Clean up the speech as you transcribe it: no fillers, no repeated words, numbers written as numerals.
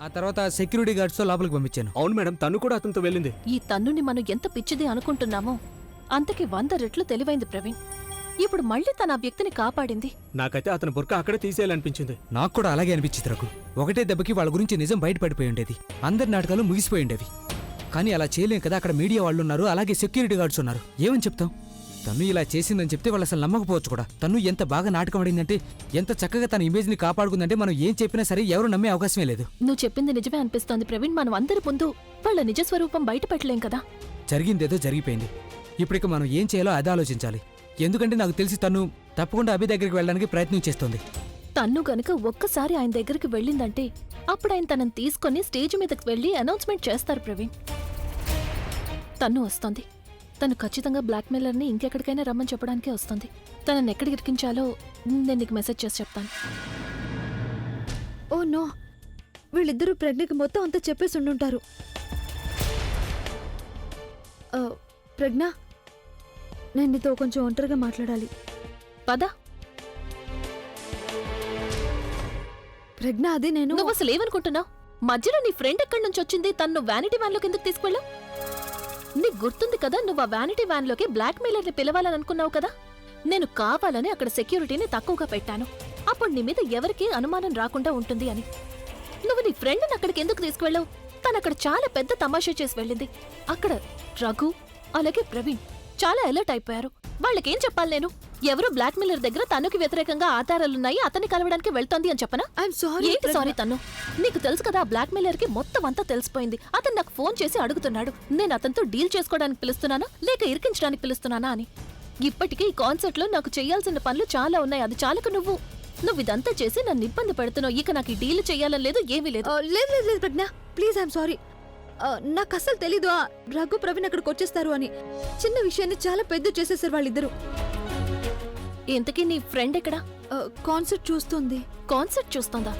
ఆ తర్వాత సెక్యూరిటీ గార్డ్స్తో లోపలికి పంపించాను. అవును మేడం, తను కూడా అతనితో వెళ్ళింది. ఈ తన్నుని మనం ఎంత పిచ్చిది అనుకుంటున్నామో అంతకి 100 రెట్లు తెలివైంది ప్రవీణ్. ఇప్పుడు మళ్ళీ తన ఆ వ్యక్తిని కాపాడింది. నాకైతే అతని బుర్క అక్కడే తీసేయాలనిపించింది. నాకు కూడా అలాగే అనిపించింది రఘు. ఒకటే దెబ్బకి వాళ్ళ గురించి నిజం బయటపడిపోయి ఉండేది, అందరి నాటకాలు ముగిసిపోయి ఉండేవి. కానీ అలా చేయలేం కదా, అక్కడ మీడియా వాళ్ళు ఉన్నారు, అలాగే సెక్యూరిటీ గార్డ్స్ ఉన్నారు. ఏమని చెప్తాం? తను ఇలా చేసిందని చెప్తే వాళ్ళు అసలు నమ్మకపోవచ్చు కూడా. తను ఎంత బాగా నాటకం ఆడిందంటే, ఎంత చక్కగా తన ఇమేజ్ని కాపాడుకుందంటే మనం ఏం చెప్పినా సరే ఎవరు నమ్మే అవకాశమే లేదు. నువ్వు చెప్పింది నిజమే అనిపిస్తోంది ప్రవీణ్. మనం అందరి ముందు వాళ్ళ నిజ స్వరూపం బయటపెట్టలేం కదా. జరిగిందేదో జరిగిపోయింది. ఇప్పటికి మనం ఏం చేయాలో అదే ఆలోచించాలి. ఎందుకంటే నాకు తెలిసి తను తప్పకుండా అభి దగ్గరికి వెళ్ళడానికి ప్రయత్నం చేస్తోంది. తన్ను గనుక ఒక్కసారి ఆయన దగ్గరికి వెళ్ళిందంటే అప్పుడు ఆయన తనని తీసుకొని స్టేజ్ మీదకి వెళ్ళి అనౌన్స్మెంట్ చేస్తారు ప్రవీణ్. తన్ను వస్తోంది. తను ఖచ్చితంగా బ్లాక్మెయిలర్ని ఇంకెక్కడికైనా రమ్మని చెప్పడానికే వస్తుంది. తనని ఎక్కడికి ఇరికించాలో నేను నీకు మెసేజ్ చేసి చెప్తాను. ఓ నో, వీళ్ళిద్దరూ ప్రజ్ఞకి మొత్తం అంతా చెప్పేసి ఉండుంటారు. ప్రజ్ఞ, నేను నీతో కొంచెం ఒంటరిగా మాట్లాడాలి. పద. ప్రజ్ఞ, అది నేను... నువ్వు అసలు ఏమనుకుంటున్నావు? మధ్యలో నీ ఫ్రెండ్ ఎక్కడి నుంచి వచ్చింది? తన్ను వ్యానిటీ వ్యాన్ లోకి ఎందుకు తీసుకువెళ్ళావు? నీకు గుర్తుంది కదా, నువ్వు ఆ వ్యానిటీ వ్యాన్ లోకి బ్లాక్ మెయిలర్ని పిలవాలని అనుకున్నావు కదా. నేను కావాలని అక్కడ సెక్యూరిటీని తక్కువగా పెట్టాను, అప్పుడు నీ మీద ఎవరికీ అనుమానం రాకుండా ఉంటుంది అని. నువ్వు నీ ఫ్రెండ్ని అక్కడికి ఎందుకు తీసుకువెళ్ళావు? తను అక్కడ చాలా పెద్ద తమాషా చేసి వెళ్ళింది. అక్కడ రఘు అలాగే ప్రవీణ్ చాలా అలర్ట్ అయిపోయారు. వాళ్ళకేం చెప్పాలి నేను? ఎవరు బ్లాక్ మెయిలర్ దగ్గర తనకి వ్యతిరేకంగా ఆధారాలున్నాయి, అతన్ని కలవడానికి వెళ్తోంది అని చెప్పనా? ఏంటి సారీ తను? నీకు తెలుసు కదా, బ్లాక్ మెయిలర్ కి మొత్తం అంతా తెలిసిపోయింది. అతను నాకు ఫోన్ చేసి అడుగుతున్నాడు, నేను అతనితో డీల్ చేసుకోవడానికి పిలుస్తున్నానా లేక ఇరికించడానికి పిలుస్తున్నానా అని. ఇప్పటికీ ఈ కాన్సర్ట్ లో నాకు చేయాల్సిన పనులు చాలా ఉన్నాయి. అది చాలక నువ్వు ఇదంతా చేసి నన్ను ఇబ్బంది పెడుతున్నావు. ఇక నాకు ఈ డీల్ చేయాలని లేదు, ఏమీ లేదు. లేదు లేదు లేదు ప్రజ్ఞ, ప్లీజ్, ఐఎమ్ సారీ. నాకు అసలు తెలీదు ఆ రఘు ప్రవీణ్ అక్కడికి వచ్చేస్తారు అని. చిన్న విషయాన్ని చాలా పెద్ద చేసేసారు వాళ్ళిద్దరు. ఇంతకీ నీ ఫ్రెండ్ ఎక్కడా? కాన్సర్ట్ చూస్తుంది. కాన్సర్ట్ చూస్తుందా?